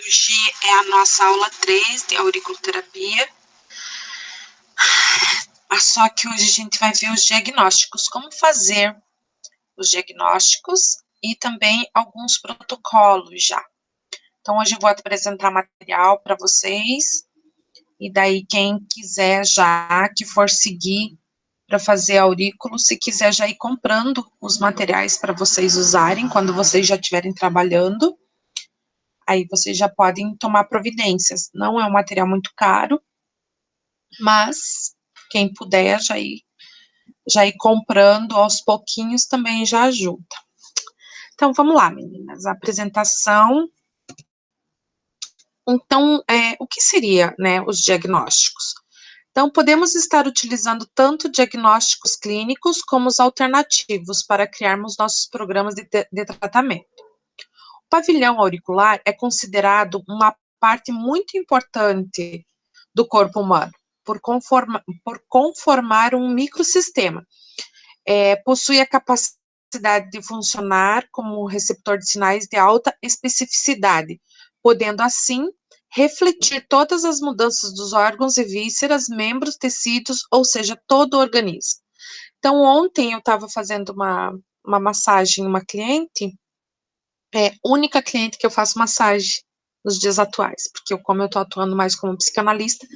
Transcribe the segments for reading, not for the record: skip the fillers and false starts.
Hoje é a nossa aula 3 de auriculoterapia. Só que hoje a gente vai ver os diagnósticos, como fazer os diagnósticos e também alguns protocolos já. Então, hoje eu vou apresentar material para vocês, e daí quem quiser já, que for seguir para fazer aurículo, se quiser já ir comprando os materiais para vocês usarem quando vocês já estiverem trabalhando, aí vocês já podem tomar providências. Não é um material muito caro, mas quem puder já ir comprando aos pouquinhos também já ajuda. Então, vamos lá, meninas, a apresentação. Então, o que seria, né, os diagnósticos? Então, podemos estar utilizando tanto diagnósticos clínicos como os alternativos para criarmos nossos programas de tratamento. O pavilhão auricular é considerado uma parte muito importante do corpo humano, por conformar um microsistema. Possui a capacidade de funcionar como receptor de sinais de alta especificidade, podendo, assim, refletir todas as mudanças dos órgãos e vísceras, membros, tecidos, ou seja, todo o organismo. Então, ontem eu estava fazendo uma massagem em uma cliente, única cliente que eu faço massagem nos dias atuais, porque como eu estou atuando mais como psicanalista,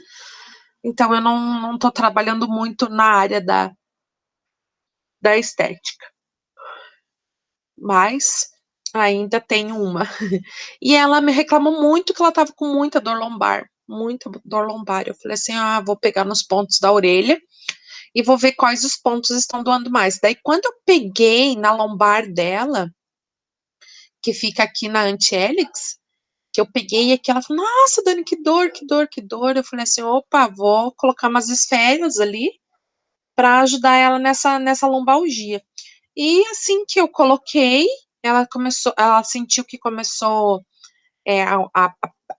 então eu não estou trabalhando muito na área da estética, mas ainda tenho uma. E ela me reclamou muito que ela estava com muita dor lombar. Eu falei assim, vou pegar nos pontos da orelha e vou ver quais os pontos estão doando mais. Daí, quando eu peguei na lombar dela, que fica aqui na antihélix, que eu peguei aqui, ela falou, nossa, Dani, que dor, que dor, que dor. Eu falei assim, opa, vou colocar umas esferas ali para ajudar ela nessa lombalgia. E assim que eu coloquei, ela sentiu que começou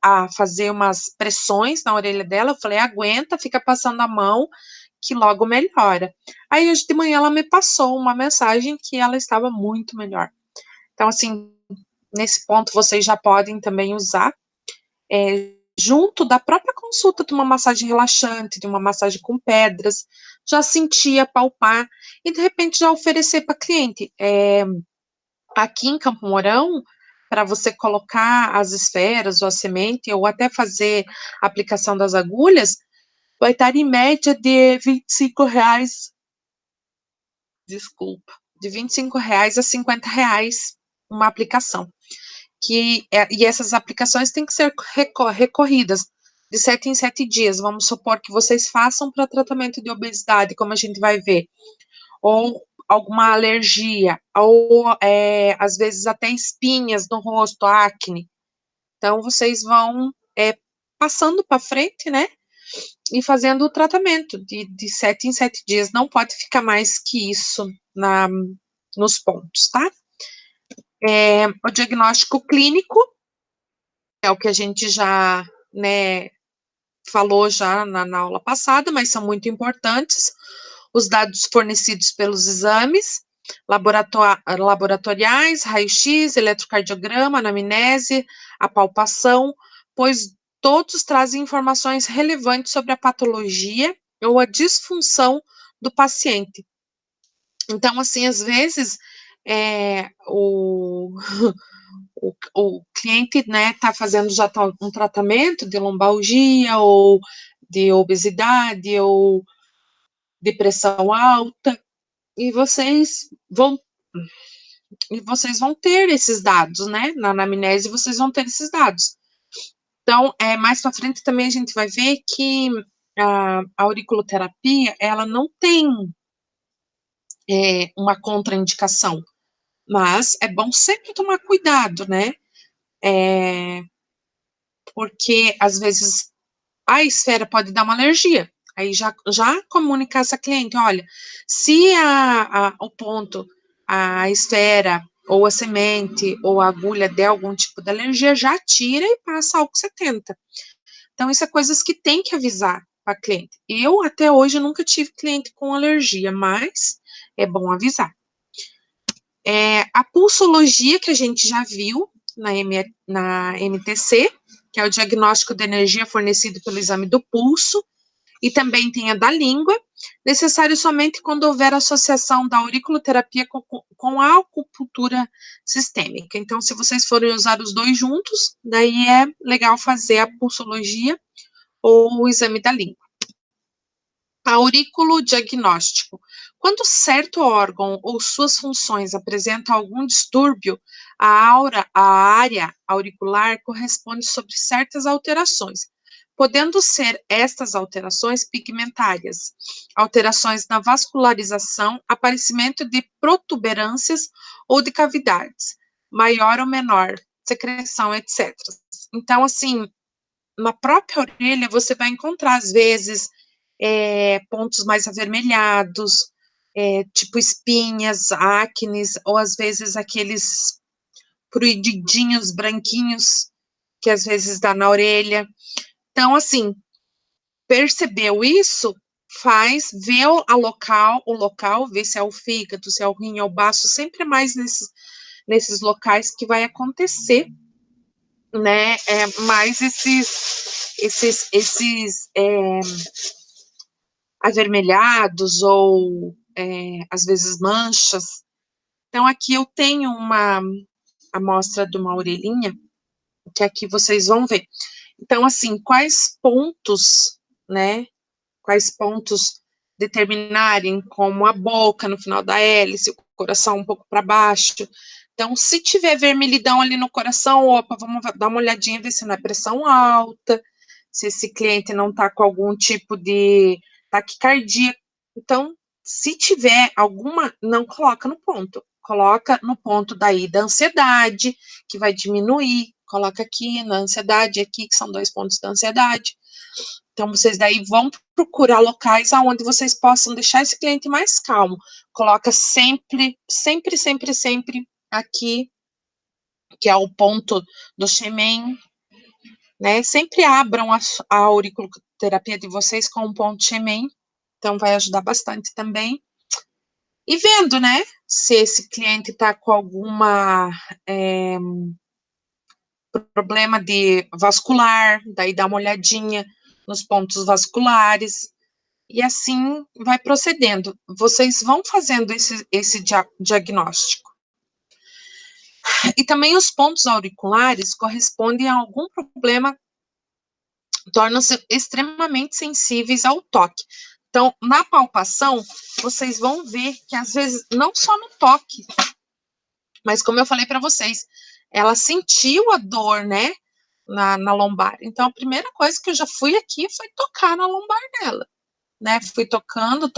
a fazer umas pressões na orelha dela. Eu falei, aguenta, fica passando a mão, que logo melhora. Aí hoje de manhã ela me passou uma mensagem que ela estava muito melhor. Então, assim, nesse ponto vocês já podem também usar, junto da própria consulta de uma massagem relaxante, de uma massagem com pedras, já sentir, palpar, e de repente já oferecer para cliente. Aqui em Campo Mourão, para você colocar as esferas ou a semente, ou até fazer a aplicação das agulhas, vai estar em média de R$25, desculpa, de R$25 a R$50 uma aplicação. E essas aplicações têm que ser recorridas de 7 em 7 dias. Vamos supor que vocês façam para tratamento de obesidade, como a gente vai ver, ou alguma alergia, ou às vezes até espinhas no rosto, acne. Então, vocês vão passando para frente, né, e fazendo o tratamento de 7 em 7 dias. Não pode ficar mais que isso nos pontos, tá? O diagnóstico clínico é o que a gente já, né, falou já na aula passada, mas são muito importantes. Os dados fornecidos pelos exames laboratoriais, raio-x, eletrocardiograma, anamnese, a palpação, pois todos trazem informações relevantes sobre a patologia ou a disfunção do paciente. Então, assim, às vezes, o cliente, né, tá fazendo já um tratamento de lombalgia, ou de obesidade, ou de pressão alta, e vocês vão ter esses dados, né, na anamnese vocês vão ter esses dados. Então, mais para frente também a gente vai ver que a auriculoterapia, ela não tem uma contraindicação, mas é bom sempre tomar cuidado, né, porque às vezes a esfera pode dar uma alergia. Aí já comunicar essa cliente, olha, se o ponto, a esfera, ou a semente, ou a agulha der algum tipo de alergia, já tira e passa álcool 70. Então, isso é coisas que tem que avisar para a cliente. Eu, até hoje, nunca tive cliente com alergia, mas é bom avisar. A pulsologia, que a gente já viu na MTC, que é o diagnóstico de energia fornecido pelo exame do pulso, e também tem a da língua, necessário somente quando houver associação da auriculoterapia com a acupuntura sistêmica. Então, se vocês forem usar os dois juntos, daí é legal fazer a pulsologia ou o exame da língua. Auriculodiagnóstico. Quando certo órgão ou suas funções apresentam algum distúrbio, a área auricular corresponde sobre certas alterações, podendo ser estas alterações pigmentárias, alterações na vascularização, aparecimento de protuberâncias ou de cavidades, maior ou menor, secreção, etc. Então, assim, na própria orelha você vai encontrar, às vezes, pontos mais avermelhados, tipo espinhas, acnes, ou às vezes aqueles pruidinhos branquinhos que às vezes dá na orelha. Então, assim, percebeu isso, faz, vê o local, vê se é o fígado, se é o rim, é o baço, sempre mais nesses locais que vai acontecer, né, mais esses avermelhados ou, às vezes, manchas. Então, aqui eu tenho uma amostra de uma orelhinha, que aqui vocês vão ver. Então, assim, quais pontos, né, quais pontos determinarem, como a boca no final da hélice, o coração um pouco para baixo. Então, se tiver vermelhidão ali no coração, opa, vamos dar uma olhadinha, ver se não é pressão alta, se esse cliente não está com algum tipo de taquicardia. Então, se tiver alguma, não coloca no ponto. Coloca no ponto daí da ansiedade, que vai diminuir. Coloca aqui na ansiedade, aqui, que são 2 pontos da ansiedade. Então, vocês daí vão procurar locais onde vocês possam deixar esse cliente mais calmo. Coloca sempre, sempre, sempre, sempre aqui, que é o ponto do Xemen, né? Sempre abram a auriculoterapia de vocês com um ponto Xemen, então vai ajudar bastante também. E vendo, né, se esse cliente está com alguma problema de vascular, daí dá uma olhadinha nos pontos vasculares, e assim vai procedendo. Vocês vão fazendo esse diagnóstico. E também os pontos auriculares correspondem a algum problema, tornam-se extremamente sensíveis ao toque. Então, na palpação, vocês vão ver que, às vezes, não só no toque, mas como eu falei para vocês, ela sentiu a dor, né, na lombar. Então, a primeira coisa que eu já fui aqui foi tocar na lombar dela, né, fui tocando,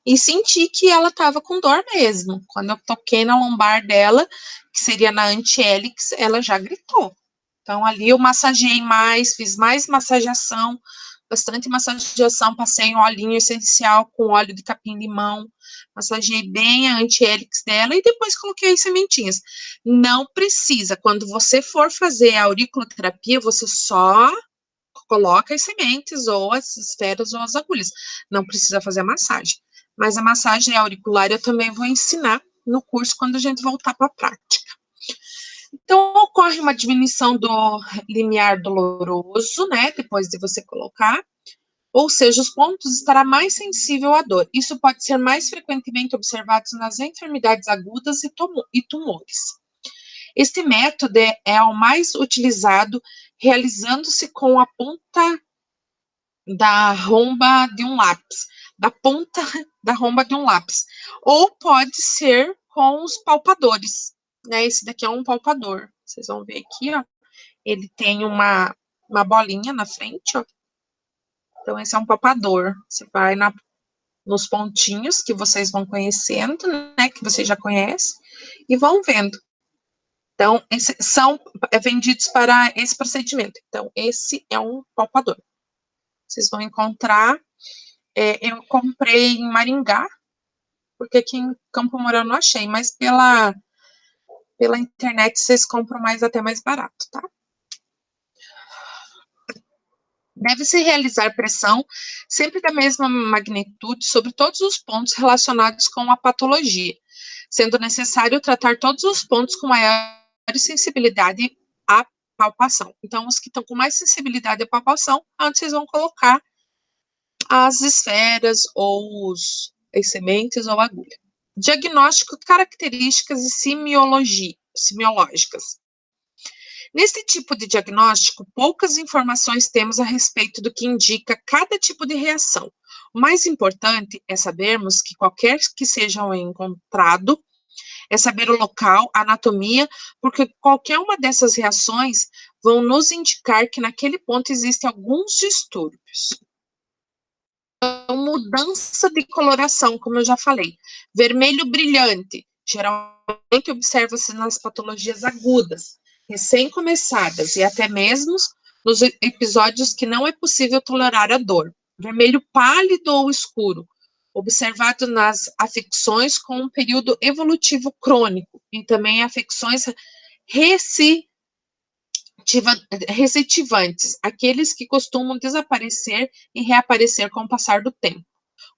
e senti que ela estava com dor mesmo. Quando eu toquei na lombar dela, que seria na anti-hélix, ela já gritou. Então, ali eu massageei mais, fiz mais massageação, bastante massageação, passei um olhinho essencial com óleo de capim-limão, massageei bem a anti-hélix dela e depois coloquei as sementinhas. Não precisa, quando você for fazer a auriculoterapia, você só coloca as sementes, ou as esferas, ou as agulhas. Não precisa fazer a massagem. Mas a massagem auricular eu também vou ensinar no curso quando a gente voltar para a prática. Então, ocorre uma diminuição do limiar doloroso, né, depois de você colocar, ou seja, os pontos estará mais sensível à dor. Isso pode ser mais frequentemente observado nas enfermidades agudas e tumores. Este método é o mais utilizado, realizando-se com a ponta da romba de um lápis, da ponta da romba de um lápis, ou pode ser com os palpadores, né? Esse daqui é um palpador, vocês vão ver aqui, ó, ele tem uma bolinha na frente, ó, então esse é um palpador, você vai nos pontinhos que vocês vão conhecendo, né, que vocês já conhecem, e vão vendo. Então, são vendidos para esse procedimento. Então, esse é um palpador. Vocês vão encontrar, eu comprei em Maringá, porque aqui em Campo Mourão eu não achei, mas pela internet vocês compram até mais barato, tá? Deve-se realizar pressão sempre da mesma magnitude sobre todos os pontos relacionados com a patologia, sendo necessário tratar todos os pontos com maior sensibilidade palpação. Então, os que estão com mais sensibilidade à palpação, antes vocês vão colocar as esferas ou as sementes ou a agulha. Diagnóstico, características e semiológicas. Nesse tipo de diagnóstico, poucas informações temos a respeito do que indica cada tipo de reação. O mais importante é sabermos que qualquer que seja o encontrado, é saber o local, a anatomia, porque qualquer uma dessas reações vão nos indicar que naquele ponto existem alguns distúrbios. Então, mudança de coloração, como eu já falei. Vermelho brilhante, geralmente observa-se nas patologias agudas, recém-começadas e até mesmo nos episódios que não é possível tolerar a dor. Vermelho pálido ou escuro, observado nas afecções com um período evolutivo crônico e também afecções recitivantes, aqueles que costumam desaparecer e reaparecer com o passar do tempo.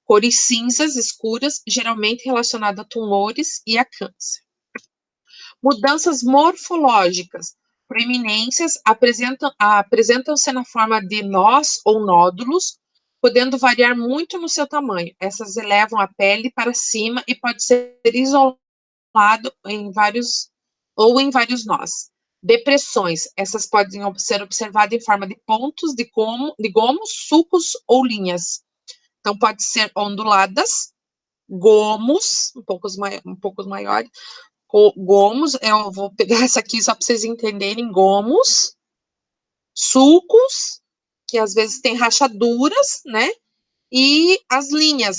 Cores cinzas escuras, geralmente relacionadas a tumores e a câncer. Mudanças morfológicas. Proeminências apresentam-se na forma de nós ou nódulos, podendo variar muito no seu tamanho. Essas elevam a pele para cima e pode ser isolado em vários nós. Depressões, essas podem ser observadas em forma de pontos de gomos, sulcos ou linhas. Então, pode ser onduladas, gomos, um pouco maiores, gomos, eu vou pegar essa aqui só para vocês entenderem, gomos, sulcos, que às vezes tem rachaduras, né, e as linhas,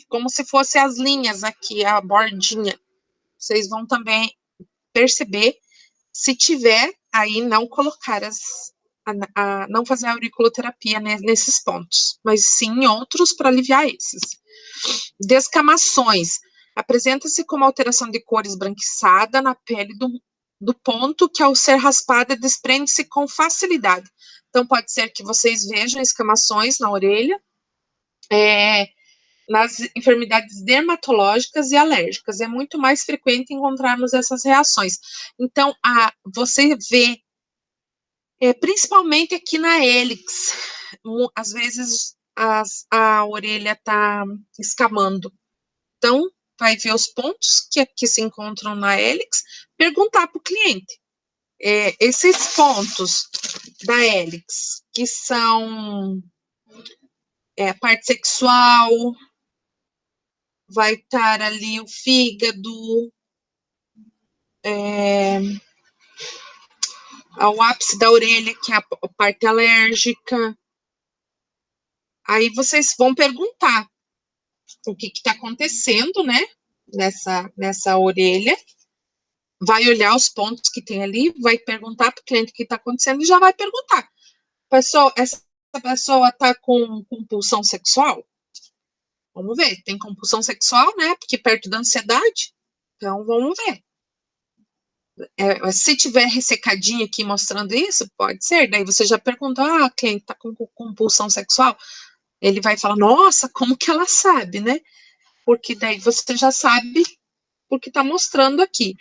como se fossem as linhas aqui, a bordinha. Vocês vão também perceber, se tiver, aí não colocar não fazer a auriculoterapia nesses pontos, mas sim outros para aliviar esses. Descamações. Apresenta-se como alteração de cor esbranquiçada na pele do ponto que, ao ser raspada, desprende-se com facilidade. Então, pode ser que vocês vejam escamações na orelha, nas enfermidades dermatológicas e alérgicas. É muito mais frequente encontrarmos essas reações. Então, você vê, principalmente aqui na hélix, às vezes a orelha está escamando. Então, vai ver os pontos que se encontram na hélix, perguntar para o cliente. Esses pontos da hélix, que são a parte sexual, vai estar ali o fígado, o ápice da orelha, que é a parte alérgica. Aí vocês vão perguntar o que está acontecendo, né, nessa orelha, vai olhar os pontos que tem ali, vai perguntar para o cliente o que está acontecendo e já vai perguntar. Essa pessoa está com compulsão sexual? Vamos ver, tem compulsão sexual, né, porque perto da ansiedade, então vamos ver. Se tiver ressecadinho aqui mostrando isso, pode ser, daí você já pergunta, cliente está com compulsão sexual? Ele vai falar, nossa, como que ela sabe, né? Porque daí você já sabe porque está mostrando aqui.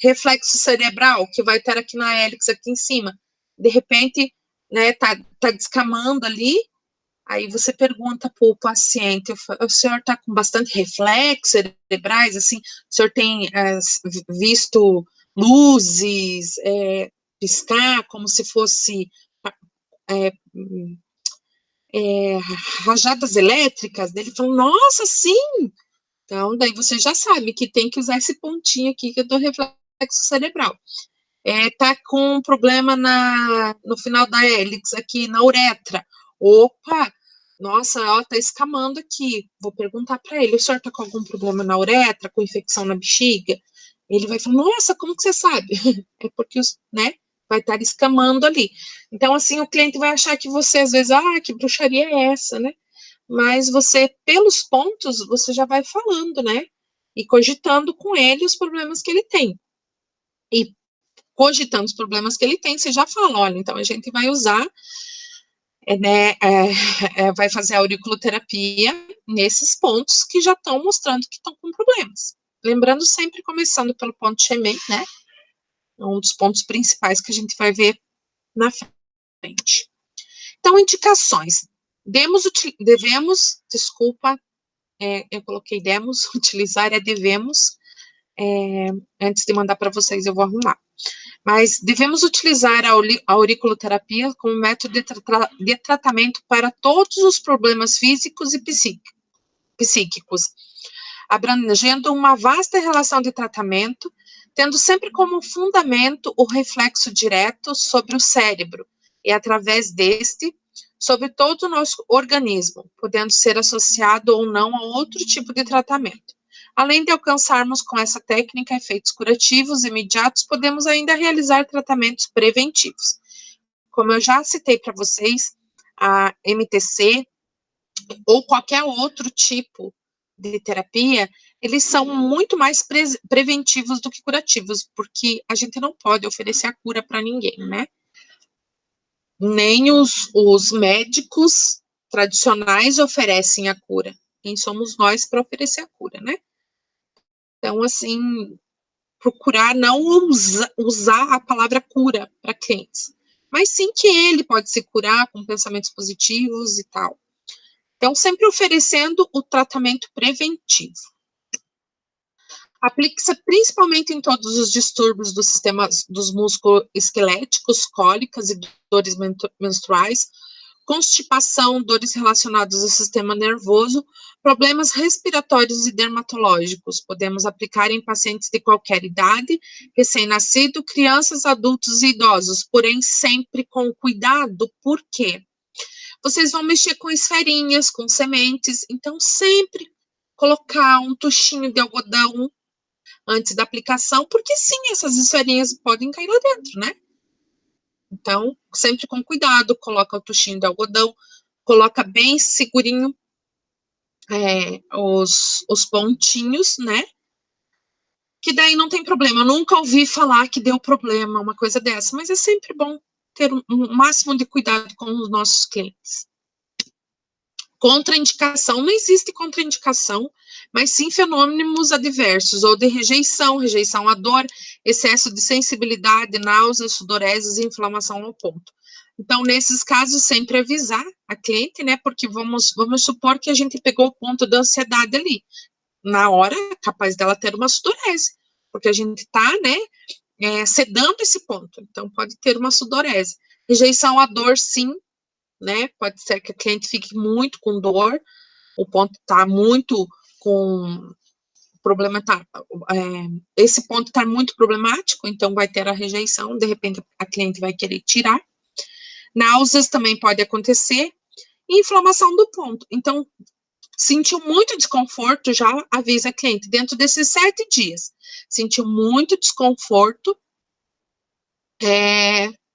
Reflexo cerebral, que vai estar aqui na hélix, aqui em cima. De repente, né, tá descamando ali, aí você pergunta para o paciente, o senhor está com bastante reflexos cerebrais, assim, o senhor tem visto luzes, piscar, como se fosse rajadas elétricas? Ele falou, nossa, sim! Então, daí você já sabe que tem que usar esse pontinho aqui que é do reflexo cerebral. Tá com um problema no final da hélix, aqui na uretra. Opa, nossa, ela tá escamando aqui. Vou perguntar para ele, o senhor tá com algum problema na uretra, com infecção na bexiga? Ele vai falar, nossa, como que você sabe? É porque, né, vai estar escamando ali. Então, assim, o cliente vai achar que você, às vezes, que bruxaria é essa, né? Mas você, pelos pontos, você já vai falando, né? E cogitando com ele os problemas que ele tem. E cogitando os problemas que ele tem, você já fala, olha, então a gente vai usar, vai fazer a auriculoterapia nesses pontos que já estão mostrando que estão com problemas. Lembrando sempre, começando pelo ponto Chemet, né? É um dos pontos principais que a gente vai ver na frente. Então, indicações. Eu coloquei devemos, utilizar é devemos, antes de mandar para vocês eu vou arrumar. Mas devemos utilizar a auriculoterapia como método de tratamento para todos os problemas físicos e psíquicos, abrangendo uma vasta relação de tratamento, tendo sempre como fundamento o reflexo direto sobre o cérebro e, através deste, sobre todo o nosso organismo, podendo ser associado ou não a outro tipo de tratamento. Além de alcançarmos com essa técnica efeitos curativos imediatos, podemos ainda realizar tratamentos preventivos. Como eu já citei para vocês, a MTC ou qualquer outro tipo de terapia, eles são muito mais preventivos do que curativos, porque a gente não pode oferecer a cura para ninguém, né? Nem os médicos tradicionais oferecem a cura. Quem somos nós para oferecer a cura, né? Então, assim, procurar não usar a palavra cura para clientes, mas sim que ele pode se curar com pensamentos positivos e tal. Então, sempre oferecendo o tratamento preventivo. Aplique-se principalmente em todos os distúrbios do sistema dos músculos esqueléticos, cólicas e dores menstruais, constipação, dores relacionadas ao sistema nervoso, problemas respiratórios e dermatológicos. Podemos aplicar em pacientes de qualquer idade, recém-nascido, crianças, adultos e idosos, porém sempre com cuidado, por quê? Vocês vão mexer com esferinhas, com sementes, então sempre colocar um tuchinho de algodão antes da aplicação, porque sim, essas esferinhas podem cair lá dentro, né? Então, sempre com cuidado, coloca o tuchinho de algodão, coloca bem segurinho os pontinhos, né? Que daí não tem problema. Eu nunca ouvi falar que deu problema, uma coisa dessa, mas é sempre bom ter um máximo de cuidado com os nossos clientes. Contraindicação, não existe contraindicação, mas sim fenômenos adversos, ou de rejeição à dor, excesso de sensibilidade, náuseas, sudoreses e inflamação ao ponto. Então, nesses casos, sempre avisar a cliente, né, porque vamos supor que a gente pegou o ponto da ansiedade ali. Na hora, é capaz dela ter uma sudorese, porque a gente está, né, sedando esse ponto, então pode ter uma sudorese. Rejeição à dor, sim, né? Pode ser que a cliente fique muito com dor, o ponto está muito com problema, esse ponto está muito problemático, então vai ter a rejeição, de repente a cliente vai querer tirar. Náuseas também pode acontecer, e inflamação do ponto. Então, sentiu muito desconforto, já avisa a cliente, dentro desses 7 dias, sentiu muito desconforto,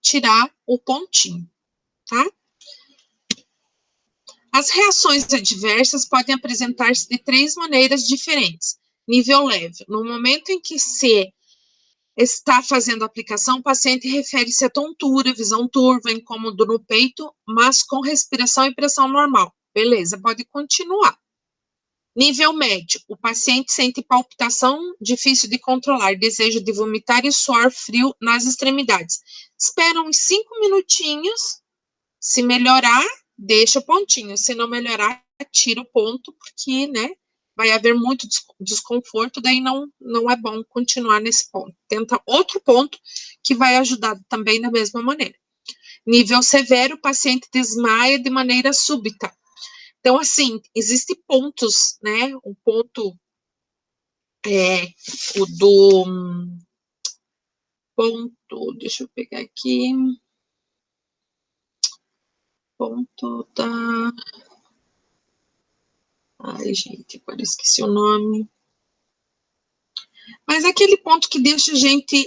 tirar o pontinho, tá? As reações adversas podem apresentar-se de 3 maneiras diferentes. Nível leve. No momento em que se está fazendo a aplicação, o paciente refere-se a tontura, visão turva, incômodo no peito, mas com respiração e pressão normal. Beleza, pode continuar. Nível médio. O paciente sente palpitação difícil de controlar, desejo de vomitar e suor frio nas extremidades. Espera uns 5 minutinhos. Se melhorar, deixa o pontinho. Se não melhorar, tira o ponto, porque, né, vai haver muito desconforto, daí não é bom continuar nesse ponto. Tenta outro ponto que vai ajudar também da mesma maneira. Nível severo, o paciente desmaia de maneira súbita. Então, assim, existem pontos, né, um ponto, o do ponto, deixa eu pegar aqui, ponto da... Ai, gente, agora esqueci o nome. Mas aquele ponto que deixa a gente...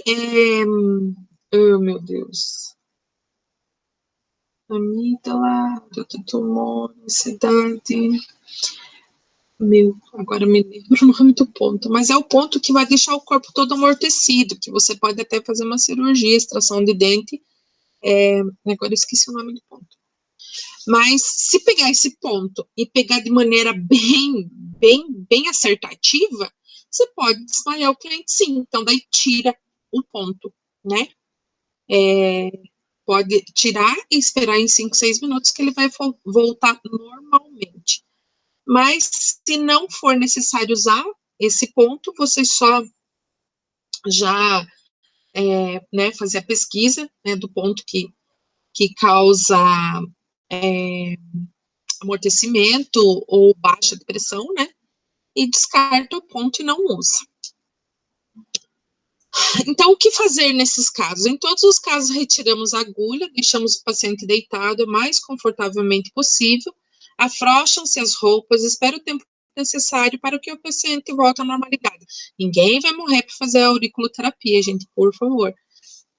oh, meu Deus. Amígdala, tumor, ansiedade... Meu, agora me lembro o nome do ponto. Mas é o ponto que vai deixar o corpo todo amortecido, que você pode até fazer uma cirurgia, extração de dente. Agora eu esqueci o nome do ponto. Mas se pegar esse ponto e pegar de maneira bem acertativa, você pode desmaiar o cliente sim. Então, daí tira o ponto, né? Pode tirar e esperar em 5, 6 minutos que ele vai voltar normalmente. Mas se não for necessário usar esse ponto, você só já né, fazer a pesquisa, né, do ponto que causa amortecimento ou baixa de pressão, né? E descarta o ponto e não usa. Então, o que fazer nesses casos? Em todos os casos, retiramos a agulha, deixamos o paciente deitado o mais confortavelmente possível, afrouxam-se as roupas, espera o tempo necessário para que o paciente volte à normalidade. Ninguém vai morrer para fazer a auriculoterapia, gente, por favor.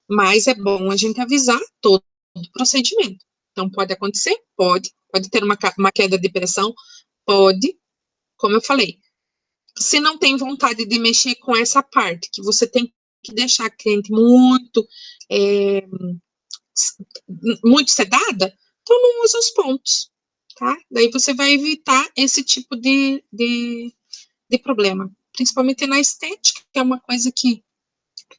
Mas é bom a gente avisar todo o procedimento. Então, pode acontecer? Pode. Pode ter uma queda de pressão? Pode. Como eu falei, se não tem vontade de mexer com essa parte, que você tem que deixar a cliente muito sedada, então não usa os pontos, tá? Daí você vai evitar esse tipo de problema, principalmente na estética, que é uma coisa que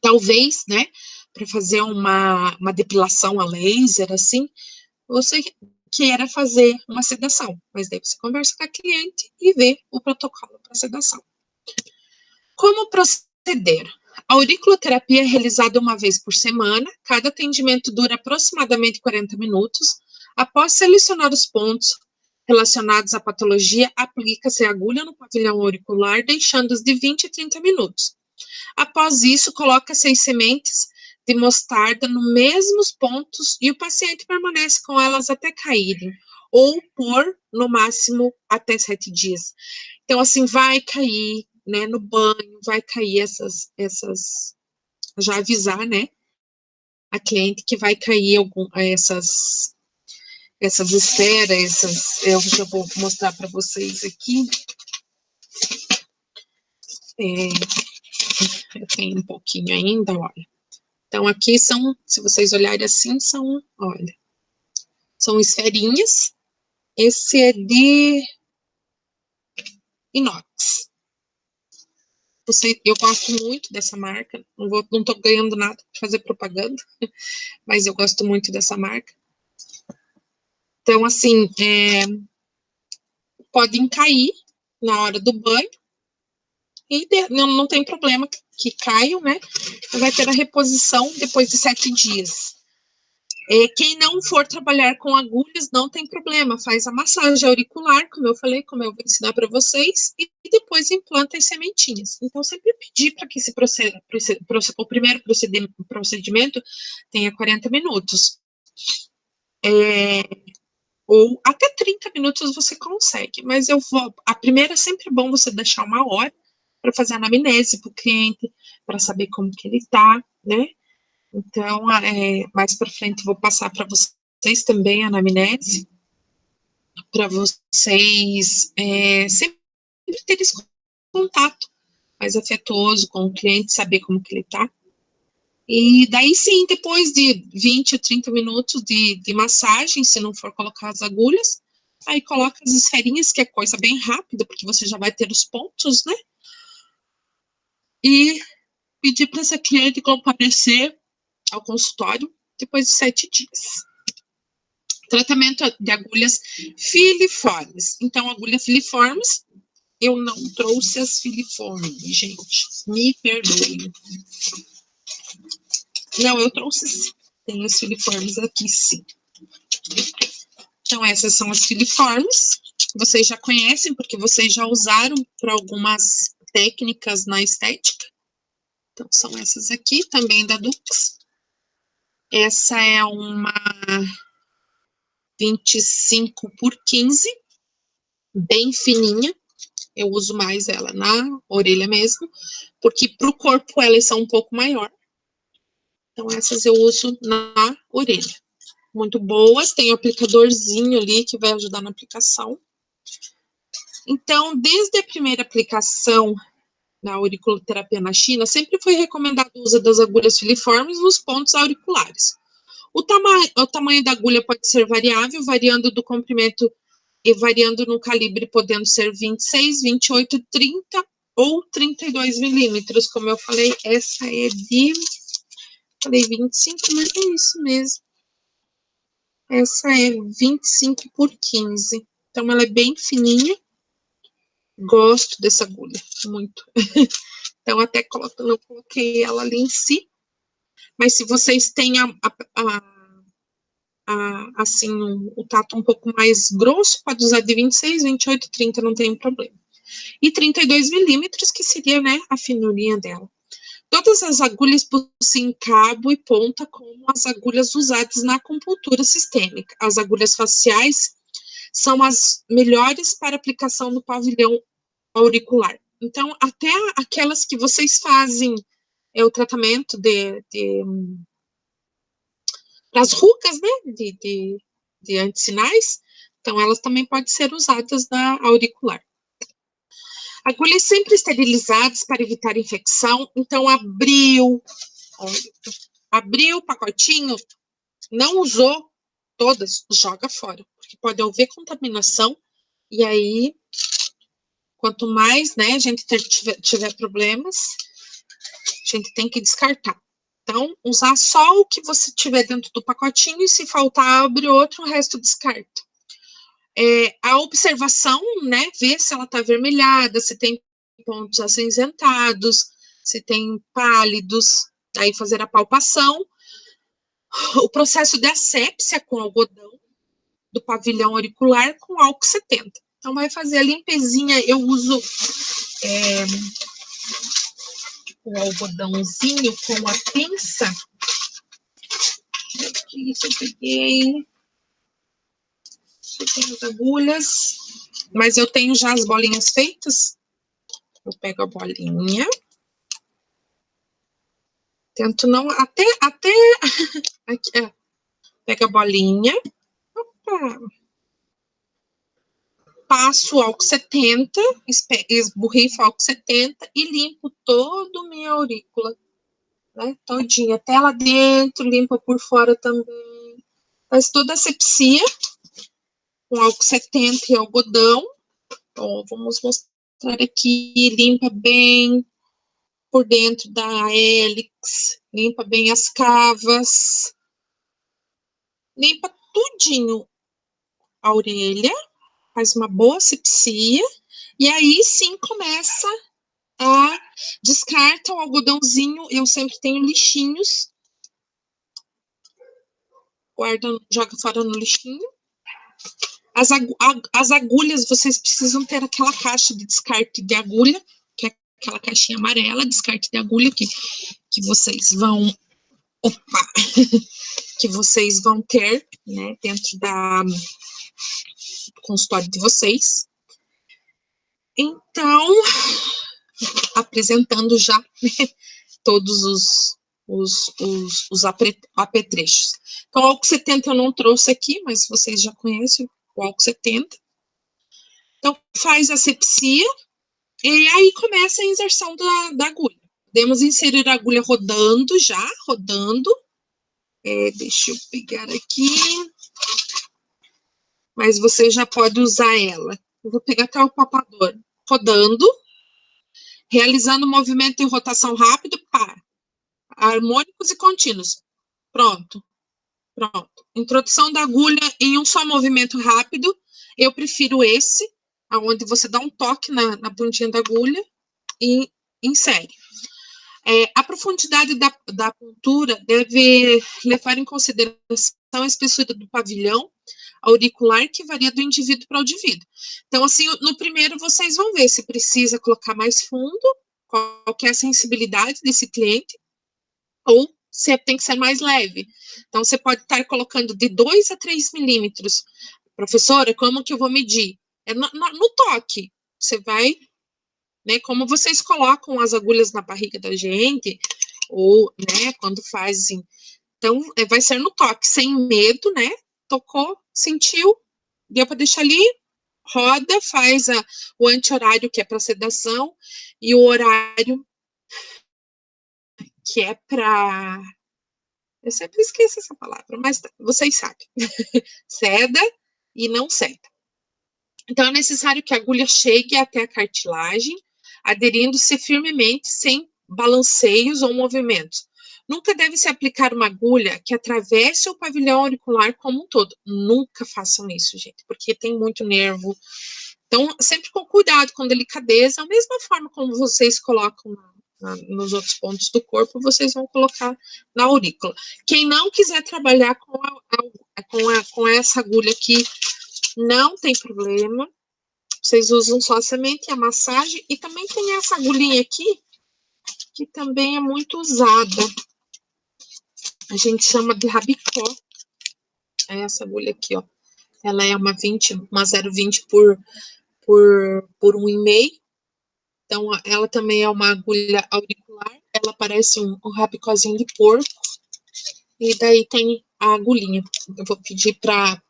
talvez, né, para fazer uma depilação a laser, assim, você queira fazer uma sedação, mas daí você conversa com a cliente e vê o protocolo para sedação. Como proceder? A auriculoterapia é realizada uma vez por semana, cada atendimento dura aproximadamente 40 minutos. Após selecionar os pontos relacionados à patologia, aplica-se a agulha no pavilhão auricular, deixando-os de 20 a 30 minutos. Após isso, coloca-se as sementes de mostarda nos mesmos pontos e o paciente permanece com elas até caírem, ou por, no máximo, até 7 dias. Então, assim, vai cair, né, no banho, vai cair já avisar, né, a cliente que vai cair essas esferas, eu já vou mostrar para vocês aqui. Eu tenho um pouquinho ainda, olha. Então, aqui são, se vocês olharem assim, olha, são esferinhas. Esse é de inox. Eu gosto muito dessa marca, não tô ganhando nada para fazer propaganda, mas eu gosto muito dessa marca. Então, assim, podem cair na hora do banho e não tem problema que caiam, né? Vai ter a reposição depois de 7 dias. Quem não for trabalhar com agulhas, não tem problema, faz a massagem auricular, como eu falei, como eu vou ensinar para vocês, e depois implanta as sementinhas. Então, sempre pedir para que o primeiro procedimento tenha 40 minutos. Ou até 30 minutos você consegue, mas a primeira é sempre bom você deixar 1 hora para fazer a anamnese para o cliente, para saber como que ele está, né? Então, mais para frente, vou passar para vocês também a anamnese, para vocês sempre terem esse contato mais afetuoso com o cliente, saber como que ele está. E daí sim, depois de 20 ou 30 minutos de massagem, se não for colocar as agulhas, aí coloca as esferinhas, que é coisa bem rápida, porque você já vai ter os pontos, né? E pedir para essa cliente comparecer ao consultório depois de 7 dias. Tratamento de agulhas filiformes. Então, agulha filiformes, eu não trouxe as filiformes, gente. Me perdoem. Não, eu trouxe sim. Tem as filiformes aqui, sim. Então, essas são as filiformes. Vocês já conhecem, porque vocês já usaram para algumas técnicas na estética. Então, são essas aqui, também da Dux. Essa é uma 25 por 15, bem fininha. Eu uso mais ela na orelha mesmo, porque para o corpo elas são um pouco maior. Então, essas eu uso na orelha. Muito boas, tem o aplicadorzinho ali que vai ajudar na aplicação. Então, desde a primeira aplicação na auriculoterapia na China, sempre foi recomendado o uso das agulhas filiformes nos pontos auriculares. O tamanho da agulha pode ser variável, variando do comprimento e variando no calibre, podendo ser 26, 28, 30 ou 32 milímetros. Como eu falei, essa é de Falei 25, mas é isso mesmo. Essa é 25 por 15. Então, ela é bem fininha. Gosto dessa agulha, muito. Então, até não coloquei ela ali em si. Mas se vocês têm assim, o tato um pouco mais grosso, pode usar de 26, 28, 30, não tem problema. E 32 milímetros, que seria, né, a finurinha dela. Todas as agulhas possuem cabo e ponta, como as agulhas usadas na acupuntura sistêmica. As agulhas faciais são as melhores para aplicação no pavilhão auricular. Então, até aquelas que vocês fazem o tratamento das rugas, né, de antissinais, então elas também podem ser usadas na auricular. Agulhas sempre esterilizadas para evitar infecção, então abriu o pacotinho, não usou todas, joga fora, porque pode haver contaminação, e aí, quanto mais, né, a gente tiver problemas, a gente tem que descartar. Então, usar só o que você tiver dentro do pacotinho, e se faltar, abre outro, o resto descarta. A observação, né, ver se ela está avermelhada, se tem pontos acinzentados, se tem pálidos, aí fazer a palpação. O processo de assépsia com algodão do pavilhão auricular com álcool 70. Então, vai fazer a limpezinha, eu uso o algodãozinho com a pinça. Aqui, isso eu peguei. Eu tenho as agulhas, mas eu tenho já as bolinhas feitas. Eu pego a bolinha. Tento não, até aqui, pega a bolinha. Opa. Passo álcool 70, esborrifo álcool 70 e limpo todo a minha aurícula, né, todinha, até lá dentro, limpa por fora também. Faz toda a asepsia com álcool 70 e algodão. Ó, vamos mostrar aqui, limpa bem por dentro da hélix, limpa bem as cavas, limpa tudinho a orelha, faz uma boa asepsia, e aí sim começa a descarta o algodãozinho. Eu sempre tenho lixinhos, guarda, joga fora no lixinho. As agulhas, vocês precisam ter aquela caixa de descarte de agulha, que é aquela caixinha amarela, descarte de agulha, que vocês vão, que vocês vão ter, né, dentro do consultório de vocês. Então, apresentando já, né, todos os apetrechos. Então, o álcool 70 eu não trouxe aqui, mas vocês já conhecem o álcool 70. Então, faz a asepsia, e aí começa a inserção da agulha. Podemos inserir a agulha rodando. Deixa eu pegar aqui. Mas você já pode usar ela. Eu vou pegar até o palpador. Rodando, realizando movimento de rotação rápido, harmônicos e contínuos. Pronto. Introdução da agulha em um só movimento rápido. Eu prefiro esse, onde você dá um toque na pontinha da agulha e insere. A profundidade da pontura deve levar em consideração a espessura do pavilhão auricular, que varia do indivíduo para o indivíduo. Então, assim, no primeiro vocês vão ver se precisa colocar mais fundo, qual que é a sensibilidade desse cliente, ou se tem que ser mais leve. Então, você pode estar colocando de 2 a 3 milímetros. Professora, como que eu vou medir? No toque. Você vai, né, como vocês colocam as agulhas na barriga da gente, ou, né, quando fazem. Então, vai ser no toque, sem medo, né? Tocou, sentiu, deu para deixar ali, roda, faz o anti-horário, que é para sedação, e o horário, que é para... Eu sempre esqueço essa palavra, mas vocês sabem. Ceda e não ceda. Então, é necessário que a agulha chegue até a cartilagem, aderindo-se firmemente, sem balanceios ou movimentos. Nunca deve se aplicar uma agulha que atravesse o pavilhão auricular como um todo. Nunca façam isso, gente, porque tem muito nervo. Então, sempre com cuidado, com delicadeza, da mesma forma como vocês colocam nos outros pontos do corpo, vocês vão colocar na aurícula. Quem não quiser trabalhar com essa agulha aqui, não tem problema. Vocês usam só a semente e a massagem. E também tem essa agulhinha aqui, que também é muito usada. A gente chama de rabicó. É essa agulha aqui, ó. Ela é uma 0,20 por 1,5. Então, ela também é uma agulha auricular. Ela parece um rabicózinho de porco. E daí tem a agulhinha. Eu vou pedir para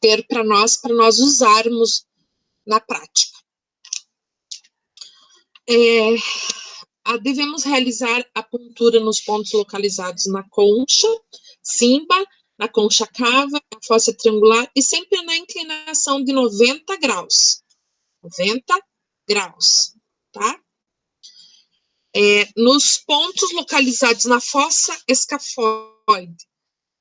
ter para nós usarmos na prática. Devemos realizar a puntura nos pontos localizados na concha, simba, na concha cava, na fossa triangular e sempre na inclinação de 90 graus. 90 graus, tá? Nos pontos localizados na fossa escafoide,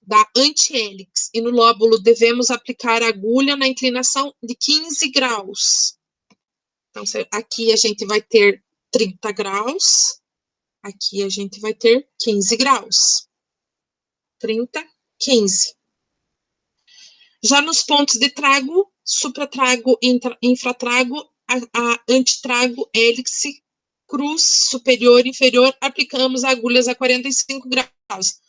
da antiélix e no lóbulo, devemos aplicar a agulha na inclinação de 15 graus. Então, aqui a gente vai ter 30 graus, aqui a gente vai ter 15 graus. 30, 15. Já nos pontos de trago, supratrago, infratrago, a antitrago, hélice, cruz, superior e inferior, aplicamos agulhas a 45 graus.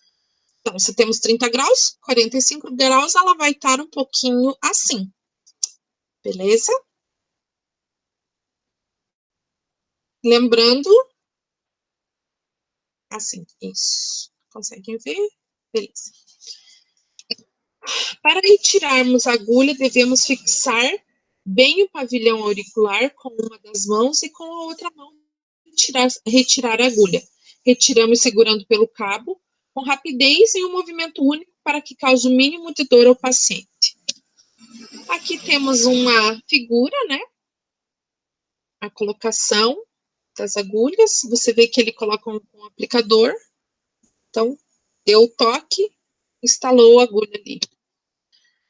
Então, se temos 30 graus, 45 graus, ela vai estar um pouquinho assim. Beleza? Lembrando, assim, isso. Conseguem ver? Beleza. Para retirarmos a agulha, devemos fixar bem o pavilhão auricular com uma das mãos e com a outra mão retirar a agulha. Retiramos segurando pelo cabo, com rapidez e um movimento único para que cause o mínimo de dor ao paciente. Aqui temos uma figura, né? A colocação das agulhas. Você vê que ele coloca um aplicador. Então, deu o toque, instalou a agulha ali.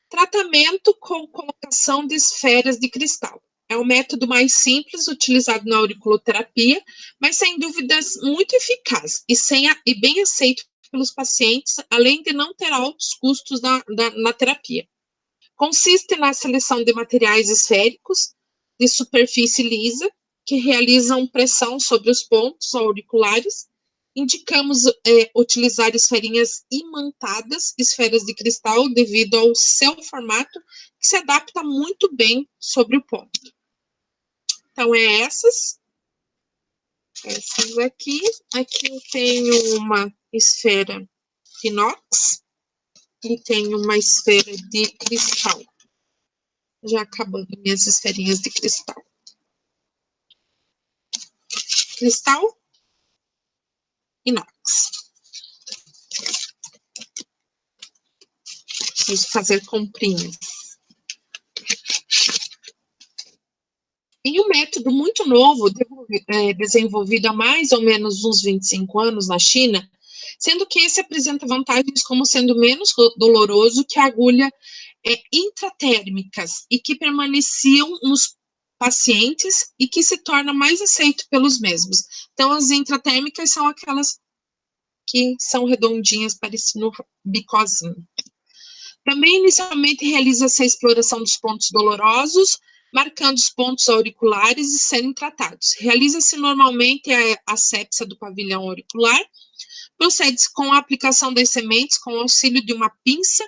Tratamento com colocação de esferas de cristal. É o método mais simples utilizado na auriculoterapia, mas sem dúvidas muito eficaz e bem aceito pelos pacientes, além de não ter altos custos na terapia. Consiste na seleção de materiais esféricos de superfície lisa, que realizam pressão sobre os pontos auriculares. Indicamos utilizar esferinhas imantadas, esferas de cristal, devido ao seu formato, que se adapta muito bem sobre o ponto. Então, essas aqui. Aqui eu tenho uma esfera de inox e tenho uma esfera de cristal. Já acabando minhas esferinhas de cristal. Cristal, inox. Preciso fazer comprinhas. E um método muito novo, desenvolvido há mais ou menos uns 25 anos na China, sendo que esse apresenta vantagens como sendo menos doloroso que a agulha intratérmicas e que permaneciam nos pacientes e que se torna mais aceito pelos mesmos. Então, as intratérmicas são aquelas que são redondinhas, parecendo bicozinho. Também, inicialmente, realiza-se a exploração dos pontos dolorosos, marcando os pontos auriculares e sendo tratados. Realiza-se normalmente a asepsia do pavilhão auricular, procede-se com a aplicação das sementes com o auxílio de uma pinça.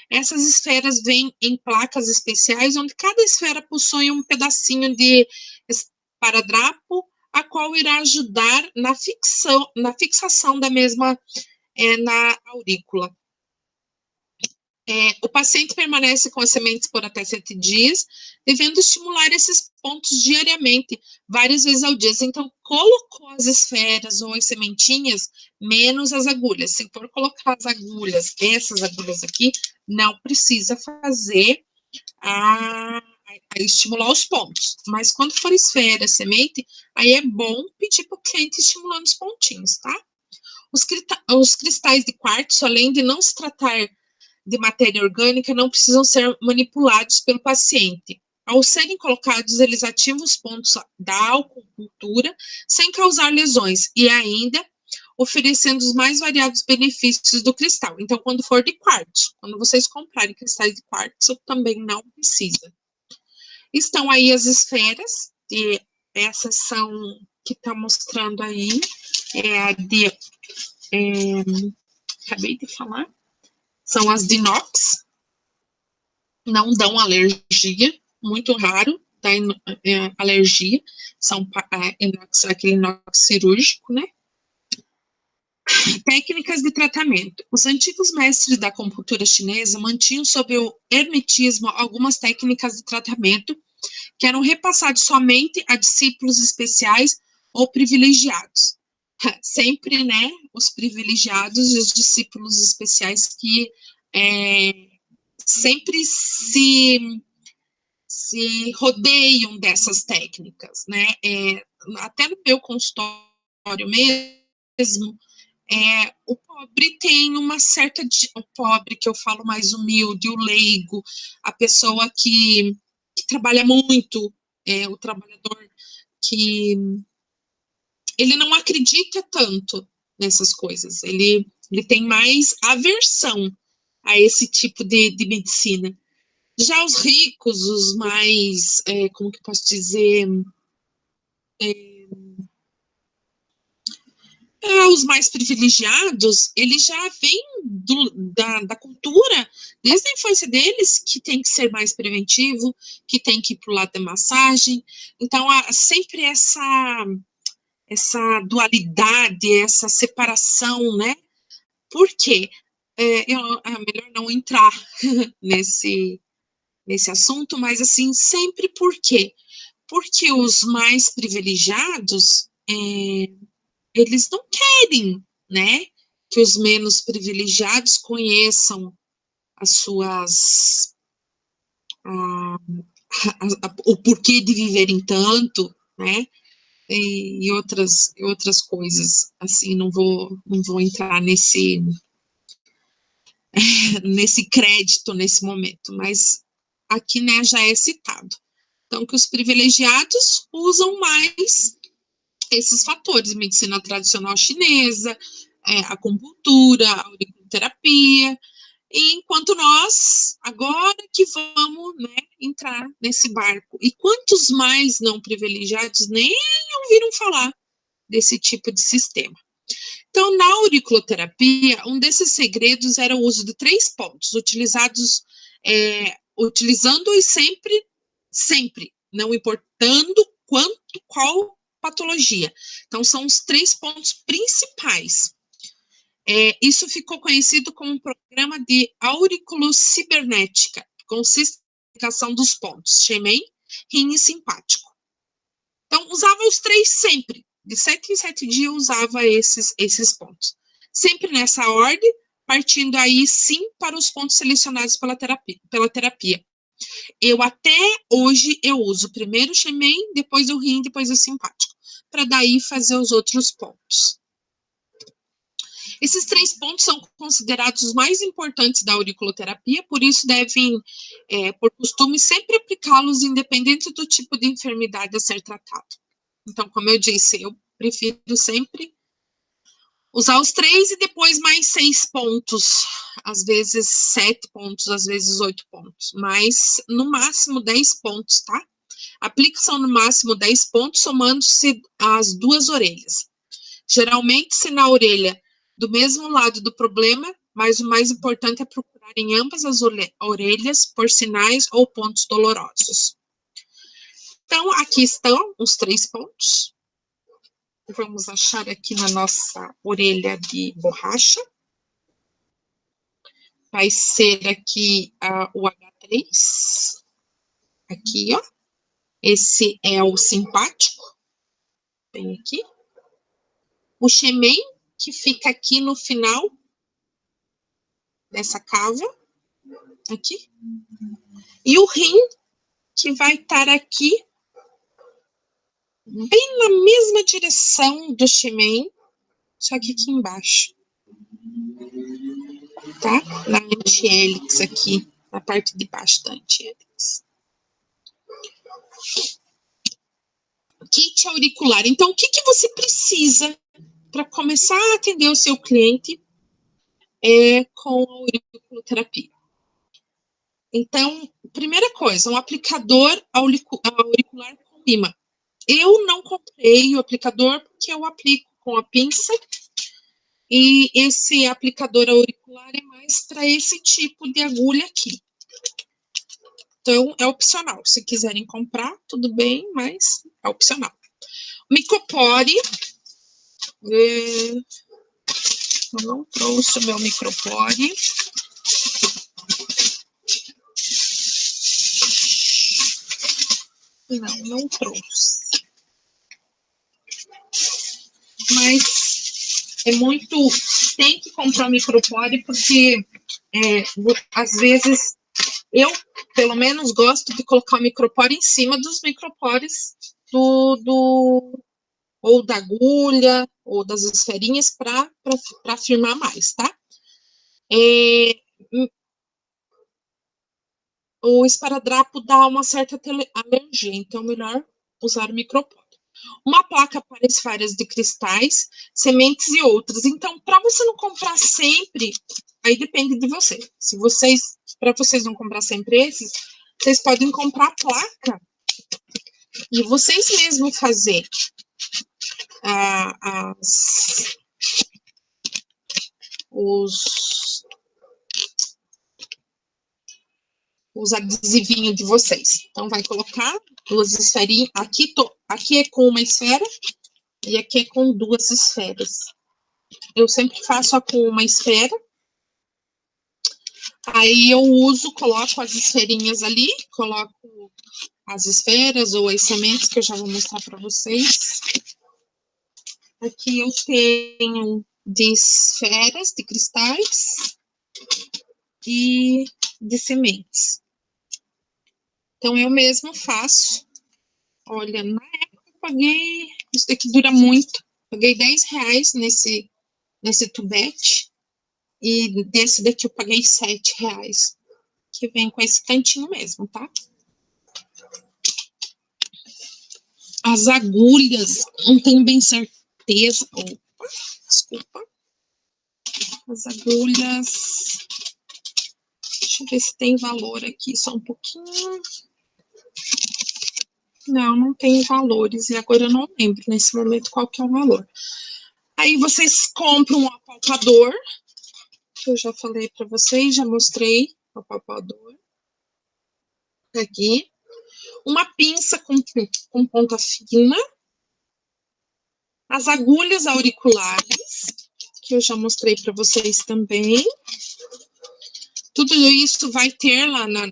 Essas esferas vêm em placas especiais, onde cada esfera possui um pedacinho de esparadrapo, a qual irá ajudar na fixação da mesma na aurícula. O paciente permanece com as sementes por até 7 dias, devendo estimular esses pontos diariamente, várias vezes ao dia. Então, colocou as esferas ou as sementinhas, menos as agulhas. Se for colocar as agulhas, essas agulhas aqui, não precisa fazer a estimular os pontos. Mas quando for esfera, semente, aí é bom pedir para o cliente estimulando os pontinhos, tá? Os cristais de quartzo, além de não se tratar de matéria orgânica, não precisam ser manipulados pelo paciente. Ao serem colocados, eles ativam os pontos da acupuntura sem causar lesões e ainda oferecendo os mais variados benefícios do cristal. Então, quando for de quartzo, quando vocês comprarem cristais de quartzo, também não precisa. Estão aí as esferas, e essas são que está mostrando aí, acabei de falar, são as de inox, não dão alergia, muito raro dá alergia, são inox, aquele inox cirúrgico, né? Técnicas de tratamento. Os antigos mestres da acupuntura chinesa mantinham sob o hermetismo algumas técnicas de tratamento que eram repassadas somente a discípulos especiais ou privilegiados. Sempre, né, os privilegiados e os discípulos especiais que sempre se rodeiam dessas técnicas, né? Até no meu consultório mesmo, o pobre tem uma certa... O pobre, que eu falo mais humilde, o leigo, a pessoa que trabalha muito, o trabalhador que ele não acredita tanto nessas coisas, ele tem mais aversão a esse tipo de medicina. Já os ricos, os mais, como que eu posso dizer, os mais privilegiados, eles já vêm da cultura, desde a infância deles, que tem que ser mais preventivo, que tem que ir para o lado da massagem. Então, há sempre essa dualidade, essa separação, né? Por quê? É melhor não entrar nesse assunto, mas, assim, sempre por quê? Porque os mais privilegiados, eles não querem, né, que os menos privilegiados conheçam as suas, o porquê de viverem tanto, né, e outras coisas, assim, não vou entrar nesse crédito nesse momento, mas aqui, né, já é citado. Então, que os privilegiados usam mais esses fatores, medicina tradicional chinesa, acupuntura, auriculoterapia, enquanto nós, agora que vamos, né, entrar nesse barco. E quantos mais não privilegiados nem ouviram falar desse tipo de sistema? Então, na auriculoterapia, um desses segredos era o uso de 3 pontos, utilizando-os sempre, não importando qual patologia. Então, são os 3 pontos principais. Isso ficou conhecido como um programa de auriculocibernética, que consiste na aplicação dos pontos Shemen, rim e simpático. Então, usava os 3 sempre. De 7 em 7 dias, usava esses pontos. Sempre nessa ordem, partindo aí, sim, para os pontos selecionados pela terapia. Eu até hoje, eu uso primeiro o Shemen, depois o rim, depois o simpático, para daí fazer os outros pontos. Esses 3 pontos são considerados os mais importantes da auriculoterapia, por isso devem, por costume, sempre aplicá-los independente do tipo de enfermidade a ser tratado. Então, como eu disse, eu prefiro sempre usar os 3 e depois mais 6 pontos, às vezes 7 pontos, às vezes 8 pontos, mas no máximo 10 pontos, tá? Aplica-se no máximo 10 pontos, somando-se as 2 orelhas. Geralmente, se na orelha do mesmo lado do problema, mas o mais importante é procurar em ambas as orelhas por sinais ou pontos dolorosos. Então, aqui estão os 3 pontos. Vamos achar aqui na nossa orelha de borracha. Vai ser aqui o H3. Aqui, ó. Esse é o simpático. Vem aqui. O Shemen, que fica aqui no final dessa cava. Aqui. E o rim, que vai estar aqui, bem na mesma direção do Shemen, só que aqui embaixo, tá? Na anti-hélix aqui, na parte de baixo da anti-hélix. Kit auricular. Então, o que você precisa para começar a atender o seu cliente com a auriculoterapia? Então, primeira coisa, um aplicador auricular com imã. Eu não comprei o aplicador porque eu aplico com a pinça e esse aplicador auricular é mais para esse tipo de agulha aqui. Então, é opcional. Se quiserem comprar, tudo bem, mas é opcional. Micropore. Eu não trouxe o meu micropore. Não trouxe. Mas é muito... Tem que comprar o micropore porque, às vezes, eu, pelo menos, gosto de colocar o micropore em cima dos micropores ou da agulha, ou das esferinhas, para firmar mais, tá? O esparadrapo dá uma certa alergia, então é melhor usar o micropore. Uma placa para esfárias de cristais, sementes e outras. Então, para você não comprar sempre, aí depende de você. Para vocês não comprar sempre esses, vocês podem comprar a placa e vocês mesmos fazer os adesivinhos de vocês. Então, vai colocar duas esferinhas. Aqui é com uma esfera e aqui é com duas esferas. Eu sempre faço com uma esfera. Aí eu coloco as esferinhas ali, coloco as esferas ou as sementes, que eu já vou mostrar para vocês. Aqui eu tenho de esferas, de cristais e de sementes. Então, eu mesmo faço. Olha, na época eu paguei... Isso daqui dura muito. Paguei R$10 nesse tubete. E desse daqui eu paguei R$7. Que vem com esse cantinho mesmo, tá? As agulhas, não tenho bem certeza. Opa, desculpa. As agulhas... Deixa eu ver se tem valor aqui, só um pouquinho. Não tem valores. E agora eu não lembro nesse momento qual que é o valor. Aí vocês compram um apalpador, que eu já falei para vocês, já mostrei o apalpador. Aqui. Uma pinça com ponta fina. As agulhas auriculares, que eu já mostrei para vocês também. Tudo isso vai ter lá na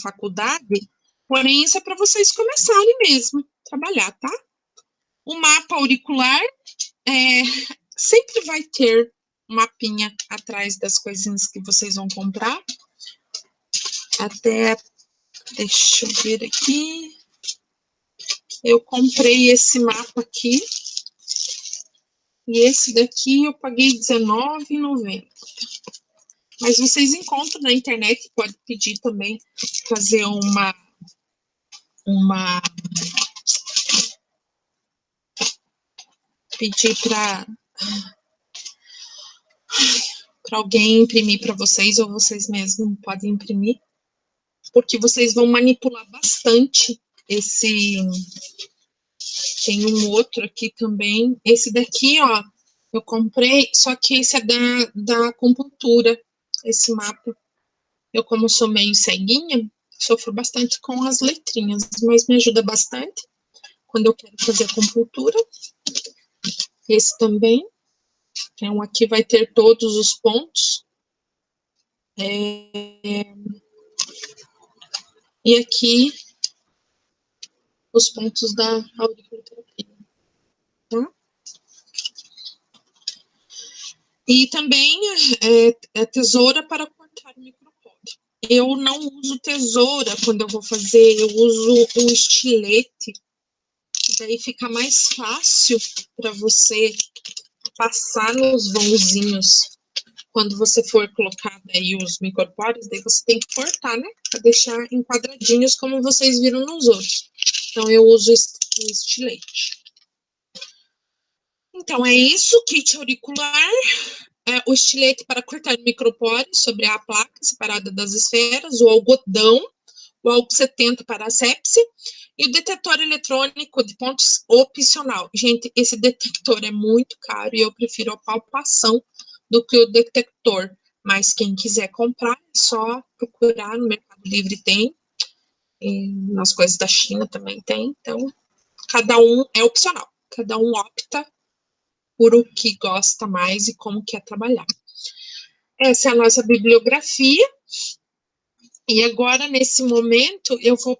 faculdade, porém isso é para vocês começarem mesmo a trabalhar, tá? O mapa auricular sempre vai ter um mapinha atrás das coisinhas que vocês vão comprar. Deixa eu ver aqui. Eu comprei esse mapa aqui. E esse daqui eu paguei R$19,90. Mas vocês encontram na internet, pode pedir também, fazer pedir para alguém imprimir para vocês, ou vocês mesmos podem imprimir, porque vocês vão manipular bastante esse... Tem um outro aqui também, esse daqui, ó, eu comprei, só que esse é da acupuntura, esse mapa. Eu, como sou meio ceguinha, sofro bastante com as letrinhas, mas me ajuda bastante quando eu quero fazer acupuntura. Esse também. Então, aqui vai ter todos os pontos. E aqui, os pontos da auriculoterapia. Tá? E também tesoura para cortar o micropore. Eu não uso tesoura quando eu vou fazer, eu uso um estilete. Daí fica mais fácil para você passar nos vãozinhos. Quando você for colocar daí os micropórios, daí você tem que cortar, né? Para deixar em quadradinhos, como vocês viram nos outros. Então, eu uso o estilete. Então, é isso, kit auricular. O estilete para cortar micropórios sobre a placa separada das esferas, o algodão, o álcool 70 para asepsia e o detetor eletrônico de pontos opcional. Gente, esse detector é muito caro e eu prefiro a palpação do que o detector. Mas quem quiser comprar, é só procurar no Mercado Livre, tem. E nas coisas da China também tem. Então, cada um é opcional. Cada um opta por o que gosta mais e como quer trabalhar. Essa é a nossa bibliografia. E agora, nesse momento, eu vou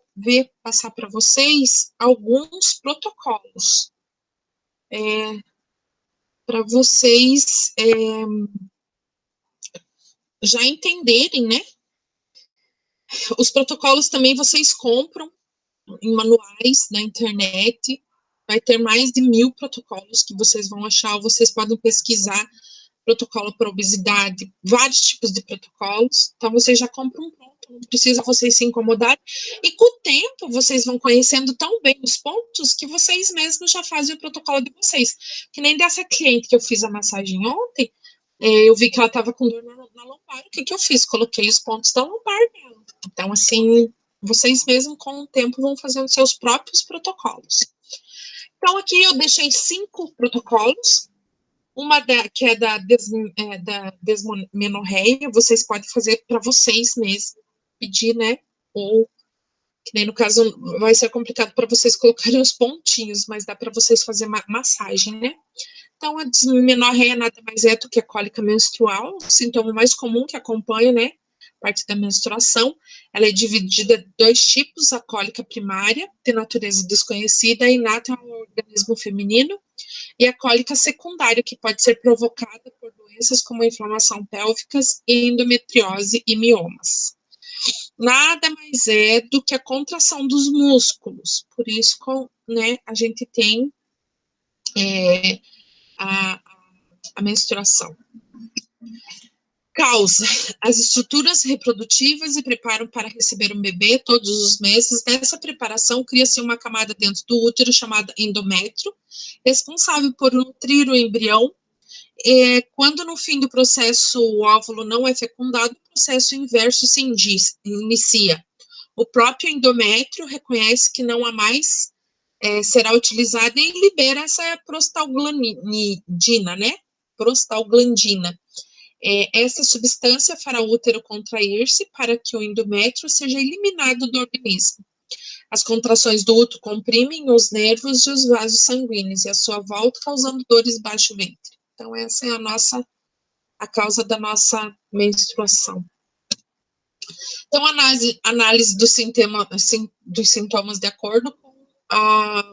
passar para vocês alguns protocolos. Para vocês já entenderem, né? Os protocolos também vocês compram em manuais na internet. Vai ter mais de 1000 protocolos que vocês vão achar. Vocês podem pesquisar protocolo para obesidade, vários tipos de protocolos. Então, vocês já compram pronto, não precisa vocês se incomodarem. E com o tempo, vocês vão conhecendo tão bem os pontos que vocês mesmos já fazem o protocolo de vocês. Que nem dessa cliente que eu fiz a massagem ontem, eu vi que ela estava com dor na lombar. O que eu fiz? Coloquei os pontos da lombar dela. Então, assim, vocês mesmos, com o tempo, vão fazendo seus próprios protocolos. Então, aqui eu deixei 5 protocolos. Uma que é da desmenorreia, vocês podem fazer para vocês mesmos, pedir, né? Ou, que nem no caso, vai ser complicado para vocês colocarem os pontinhos, mas dá para vocês fazer massagem, né? Então, a desmenorreia nada mais é do que a cólica menstrual, o sintoma mais comum que acompanha, né? Parte da menstruação. Ela é dividida em 2 tipos: a cólica primária, de natureza desconhecida, inata ao organismo feminino, e a cólica secundária, que pode ser provocada por doenças como inflamação pélvicas, endometriose e miomas. Nada mais é do que a contração dos músculos, por isso, né, a gente tem a menstruação. Causa: as estruturas reprodutivas e preparam para receber um bebê todos os meses. Nessa preparação, cria-se uma camada dentro do útero chamada endométrio, responsável por nutrir o embrião. Quando no fim do processo o óvulo não é fecundado, o processo inverso se inicia. O próprio endométrio reconhece que não há mais, será utilizado e libera essa prostaglandina, né? Prostaglandina. Essa substância fará o útero contrair-se para que o endométrio seja eliminado do organismo. As contrações do útero comprimem os nervos e os vasos sanguíneos e a sua volta, causando dores baixo ventre. Então, essa é a causa da nossa menstruação. Então, análise dos sintomas de acordo com a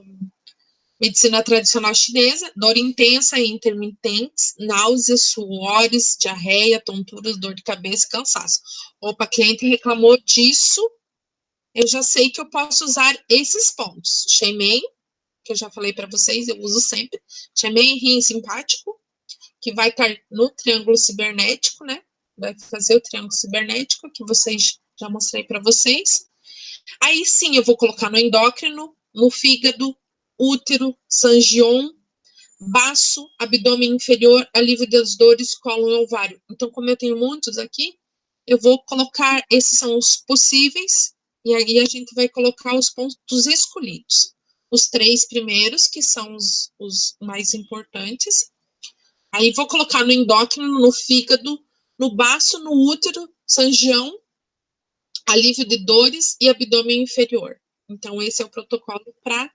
medicina tradicional chinesa: dor intensa e intermitentes, náuseas, suores, diarreia, tonturas, dor de cabeça e cansaço. Opa, a cliente reclamou disso, eu já sei que eu posso usar esses pontos. Xemen, que eu já falei para vocês, eu uso sempre. Xemen, rim simpático, que vai estar no triângulo cibernético, né? Vai fazer o triângulo cibernético, que vocês já mostrei para vocês. Aí sim, eu vou colocar no endócrino, no fígado, útero, sangion, baço, abdômen inferior, alívio das dores, colo e ovário. Então, como eu tenho muitos aqui, eu vou colocar, esses são os possíveis, e aí a gente vai colocar os pontos escolhidos. Os 3 primeiros, que são os mais importantes. Aí vou colocar no endócrino, no fígado, no baço, no útero, sangião, alívio de dores e abdômen inferior. Então, esse é o protocolo para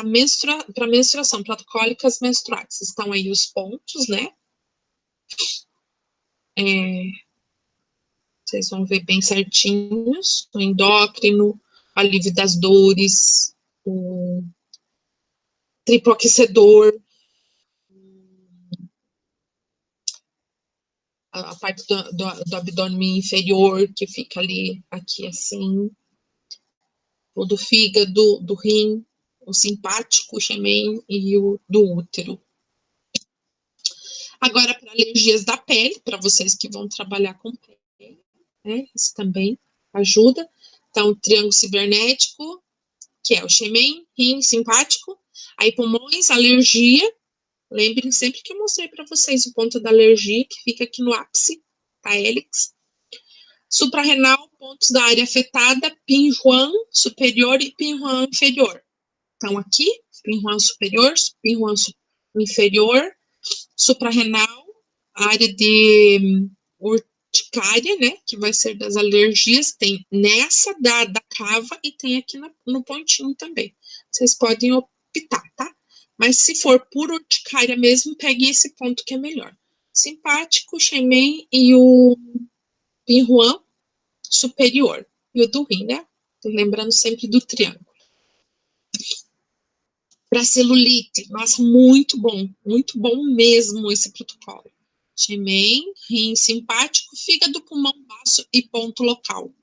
menstruação, para cólicas menstruais. Estão aí os pontos, né? Vocês vão ver bem certinhos. O endócrino, alívio das dores, o triplo aquecedor, a parte do abdômen inferior, que fica ali, aqui assim, o do fígado, do rim, O simpático, o xemen e o do útero. Agora, para alergias da pele, para vocês que vão trabalhar com pele, né? Isso também ajuda. Então, o triângulo cibernético, que é o xemen, rim, simpático. Aí, pulmões, alergia. Lembrem sempre que eu mostrei para vocês o ponto da alergia, que fica aqui no ápice, tá, hélix. Suprarrenal, pontos da área afetada, Pinhuan superior e Pinhuan inferior. Então, aqui, Pinhuan superior, Pinhuan inferior, suprarrenal, área de urticária, né, que vai ser das alergias, tem nessa da cava e tem aqui no pontinho também. Vocês podem optar, tá? Mas se for por urticária mesmo, pegue esse ponto que é melhor. Simpático, xemen e o Pinhuan superior. E o do rim, né? Lembrando sempre do triângulo. Para celulite, nossa, muito bom mesmo esse protocolo. Xemen, rim simpático, fígado, pulmão, baço e ponto local.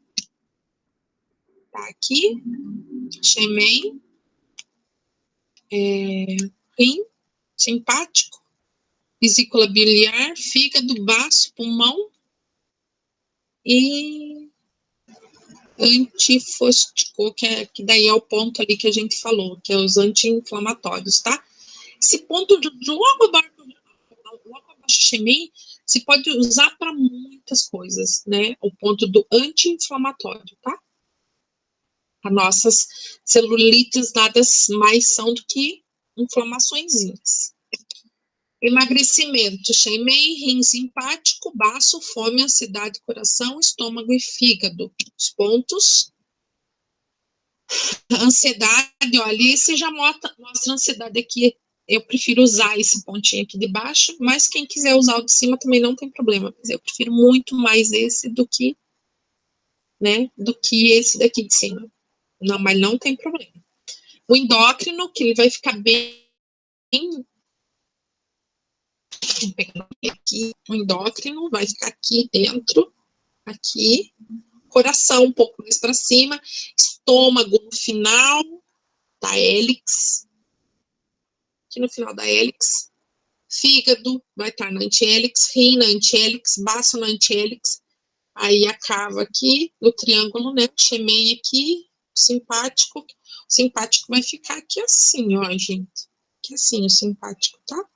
Tá aqui, xemen, rim simpático, vesícula biliar, fígado, baço, pulmão e antifostídico, que daí é o ponto ali que a gente falou, que é os anti-inflamatórios, tá? Esse ponto de logo abaixo xemen, se pode usar para muitas coisas, né? O ponto do anti-inflamatório, tá? As nossas celulites nada mais são do que inflamaçõezinhas. Emagrecimento, xemen, rim simpático, baço, fome, ansiedade, coração, estômago e fígado. Os pontos. Ansiedade, olha, esse já mostra a ansiedade aqui. Eu prefiro usar esse pontinho aqui de baixo, mas quem quiser usar o de cima também não tem problema. Mas eu prefiro muito mais esse do que, né, do que esse daqui de cima. Não, mas não tem problema. O endócrino, que ele vai ficar bem aqui, o endócrino vai ficar aqui dentro, aqui, coração um pouco mais para cima, estômago no final da hélix, aqui no final da hélix, fígado vai estar na antihélix, rim na antihélix, baço na antihélix, aí a cava aqui, no triângulo, né, xemen aqui, o simpático vai ficar aqui assim, ó, gente, aqui assim o simpático, tá?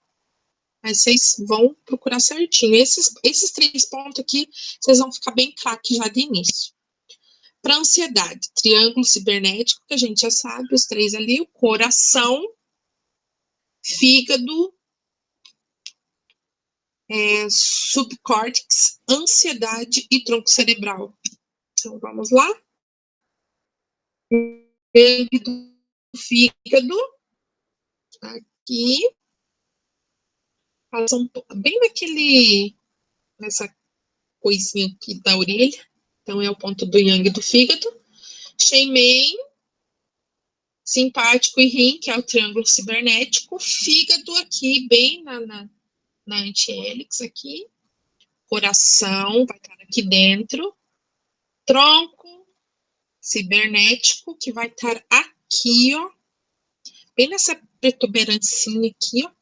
Aí vocês vão procurar certinho. Esses 3 pontos aqui, vocês vão ficar bem craque já de início. Para ansiedade, triângulo cibernético, que a gente já sabe, os 3 ali, o coração, fígado, subcórtex, ansiedade e tronco cerebral. Então, vamos lá. Do fígado, aqui, passam bem nessa coisinha aqui da orelha. Então, é o ponto do yang do fígado. Xemen, simpático e rim, que é o triângulo cibernético. Fígado aqui, bem na antihélix aqui. Coração, vai estar aqui dentro. Tronco cibernético, que vai estar aqui, ó. Bem nessa protuberância aqui, ó.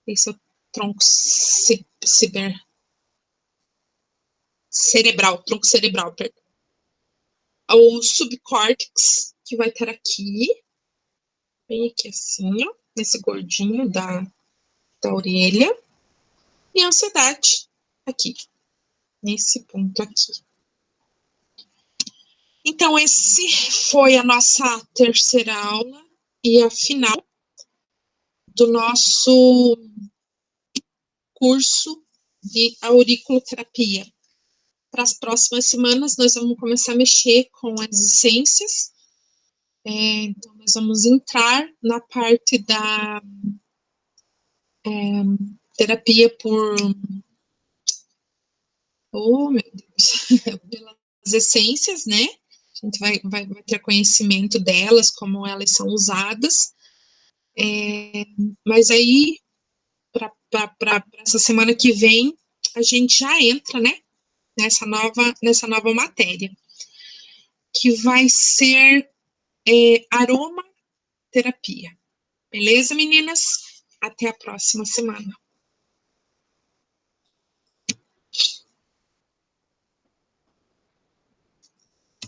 Esse é o tronco cerebral, tronco cerebral, perdão. O subcórtex, que vai estar aqui, bem aqui assim, ó, nesse gordinho da orelha, e a ansiedade aqui, nesse ponto aqui. Então, esse foi a nossa terceira aula e a final do nosso curso de auriculoterapia. Para as próximas semanas, nós vamos começar a mexer com as essências. Então, nós vamos entrar na parte da terapia por... Oh, meu Deus! Pelas essências, né? A gente vai ter conhecimento delas, como elas são usadas. Mas aí, para essa semana que vem, a gente já entra, né? Nessa nova matéria, que vai ser aromaterapia terapia. Beleza, meninas? Até a próxima semana.